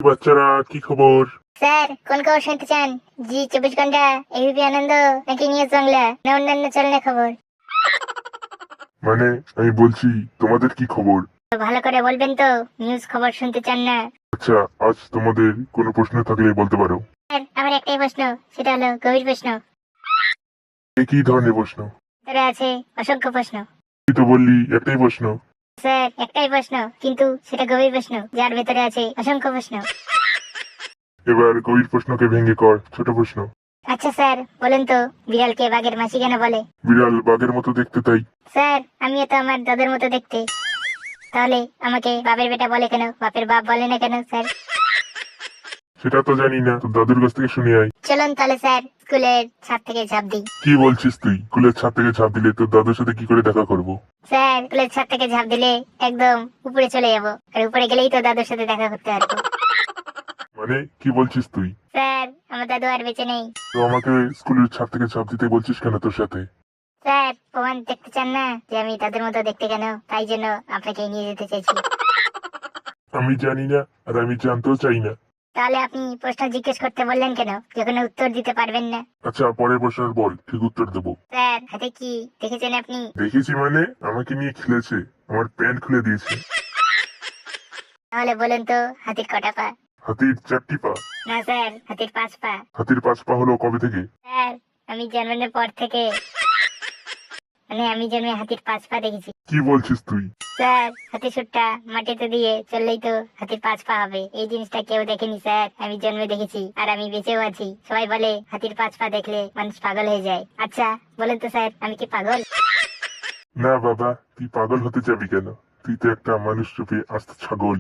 বাচ্চারা কি খবর? স্যার কোন খবর শুনতে চান? জি 24 ঘন্টা, এবিপি আনন্দ, নাকি নিউজ বাংলা, না অন্যান্য চ্যানেলের খবর? মানে আমি বলছি তোমাদের কি খবর? তো ভালো করে বলবেন তো, নিউজ খবর শুনতে চান না? আচ্ছা, আজ তোমাদের কোনো প্রশ্ন থাকলে বলতে পারো। স্যার আমার একটাই প্রশ্ন, সেটা হলো গভীর প্রশ্ন। কি ধরনের প্রশ্ন? ধরে আছে অসংখ্য প্রশ্ন। তুই তো বললি একটাই প্রশ্ন। স্যার একটাই প্রশ্ন, কিন্তু সেটা গভীর প্রশ্ন, যার ভেতরে আছে অসংখ্য প্রশ্ন। এবার গভীর প্রশ্নকে ভেঙে কর ছোট প্রশ্ন। আচ্ছা স্যার বলেন তো, বিড়ালকে বাঘের মাসি কেন বলে? বিড়াল বাঘের মতো দেখতে তাই। স্যার আমিও তো আমার দাদুর মতো দেখতে, তাহলে আমাকে বাপের বেটা বলে কেন, বাপের বাপ বলে না কেন স্যার? সেটা তো জানি না, তোর দাদুর কাছ থেকে শুনে আয়। চলুন তাহলে স্যার স্কুলের ছাদ থেকে ঝাঁপ দিই। কি বলছিস তুই? স্কুলের ছাদ থেকে ঝাঁপ দিলে তোর দাদুর সাথে কি করে দেখা করবো? স্যার স্কুলের ছাদ থেকে ঝাঁপ দিলে একদম উপরে চলে যাবো, আর উপরে গেলেই তো দাদুর সাথে দেখা করতে পারবো। মানে কি বলছিস তুই? স্যার আমার দাদু আর বেঁচে নেই। তো আমাকে স্কুলের ছাদ থেকে ঝাঁপ দিতে বলছিস কেন তোর সাথে? স্যার প্রমাণ দেখতে চান না যে আমি দাদুর মতো দেখতে কেন, তাই জন্য আপনাকে নিয়ে যেতে চাইছি। আমি জানি না, আর আমি জানতেও চাই না। তাহলে আপনি প্রশ্ন জিজ্ঞেস করতে বললেন কেন, যখন উত্তর দিতে পারবেন না? আচ্ছা, পরের প্রশ্নের বল, ঠিক উত্তর দেবো। স্যার হাতে কি দেখেছেন আপনি? দেখেছি মানে? আমাকে নিয়ে খেলেছে, আমার প্যান্ট খুলে দিয়েছে। তাহলে বলেন তো, হাতির কটা পা? হাতির 4টি পা। না স্যার, হাতির 5 পা। হাতির 5 পা হলো কবে থেকে? স্যার আমি জন্মের পর থেকে, মানে আমি জন্মে হাতির 5 পা দেখেছি। কি বলছিস তুই? স্যার হাতির সুটটা মাটিতে দিয়ে চললেই তো হাতির 5 পা হবে, এই জিনিসটা কেউ দেখেনি স্যার, আমি জন্মে দেখেছি, আর আমি বেঁচেও আছি। সবাই বলে হাতির 5 পা দেখলে মানুষ পাগল হয়ে যায়। আচ্ছা বলেন তো স্যার, আমি কি পাগল? না বাবা, তুই পাগল হতে যাবি কেন? তুই তো একটা মানুষ রূপে আস্ত ছাগল।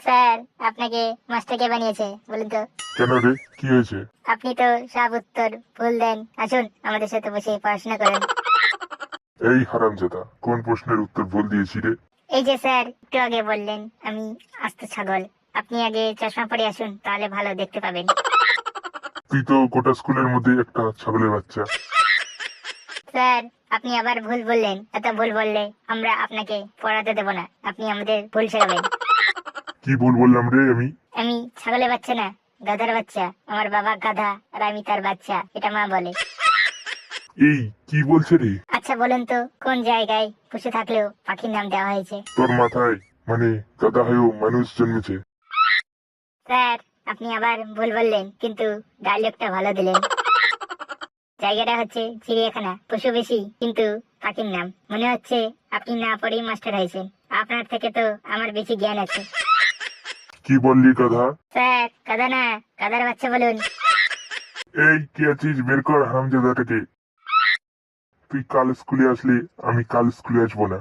স্যার আপনাকে মাস্টার কে বানিয়েছে বলেন তো? কেন রে, কি হয়েছে? আপনি তো সব উত্তর ভুল দেন, আসুন আমাদের সাথে বসে পড়াশোনা করেন। এই হারামজাদা, কোন প্রশ্নের উত্তর ভুল দিয়েছি রে? এই যে স্যার একটু আগে বললেন আমি আস্ত ছাগল, আপনি আগে চশমা পরে আসুন, তাহলে ভালো দেখতে পাবেন। তুই তো গোটা স্কুলের মধ্যে একটা ছাগলের বাচ্চা। স্যার আপনি আবার ভুল বললেন, এত ভুল বললে আমরা আপনাকে পড়াতে দেব না, আপনি আমাদের ভুল শেখাবেন। কি ভুল বললাম রে আমি? আমি ছাগলের বাচ্চা না, গাধার বাচ্চা। আমার বাবা গাধা আর আমি তার বাচ্চা, এটা মা বলে। এই কি বলছে রে? আচ্ছা বলেন তো, কোন জায়গায় বসে থাকলেও পাখির নাম দেওয়া হয়েছে? তোর মাথায় মানে গাদা হয়েও মানুষ জন্মেছে। স্যার আপনি আবার ভুল বললেন, কিন্তু ডায়লগটা ভালো দিলেন। জায়গাটা হচ্ছে চিড়িয়াখানা, পশু বেশি কিন্তু পাখির নাম। মনে হচ্ছে আপনি না পড়েই মাস্টার হয়েছেন, আপনার থেকে তো আমার বেশি জ্ঞান আছে। কি বললি গাধা? স্যার গাধা না, গাধার বাচ্চা বলুন। এই কি আছিস, বের কর হারামজাদাটাকে। তুই কাল স্কুলে আসলে আমি কাল স্কুলে আসবো না।